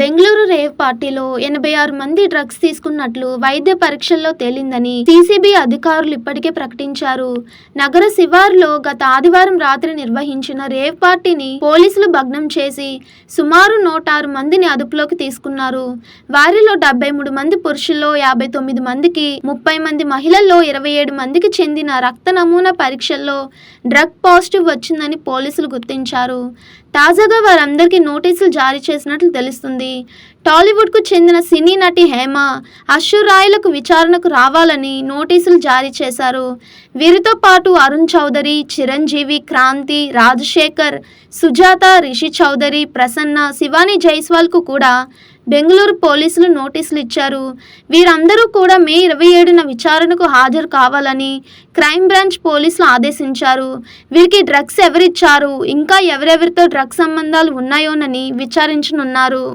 Bengaluru rave పార్టీలో 86 మంది drugs తీసుకున్నట్లు వైద్య పరీక్షల్లో తేలిందని సీసీబీ అధికారులు ఇప్పటికే ప్రకటించారు. నగర శివారులో గత ఆదివారం రాత్రి నిర్వహించిన రేవ్ పార్టీని పోలీసులు భగ్నం చేసి సుమారు 106 మందిని అదుపులోకి తీసుకున్నారు. వారిలో 73 మంది పురుషుల్లో 59 మందికి, 30 మంది మహిళల్లో 27 మందికి చెందిన రక్త నమూనా పరీక్షల్లో డ్రగ్ పాజిటివ్ వచ్చిందని పోలీసులు గుర్తించారు. తాజాగా వారందరికీ నోటీసులు జారీ చేసినట్లు తెలుస్తుంది. టాలీవుడ్కు చెందిన సినీ నటి హేమ, అశు రాయ్లకు విచారణకు రావాలని నోటీసులు జారీ చేశారు. వీరితో పాటు అరుణ్ చౌదరి, చిరంజీవి, క్రాంతి, రాజశేఖర్, సుజాత, రిషి చౌదరి, ప్రసన్న, శివాని జైస్వాల్కు కూడా బెంగళూరు పోలీసులు నోటీసులు ఇచ్చారు. వీరందరూ కూడా మే 27న విచారణకు హాజరు కావాలని క్రైమ్ బ్రాంచ్ పోలీసులు ఆదేశించారు. వీరికి డ్రగ్స్ ఎవరిచ్చారు, ఇంకా ఎవరెవరితో డ్రగ్స్ సంబంధాలు ఉన్నాయోనని విచారించనున్నారు.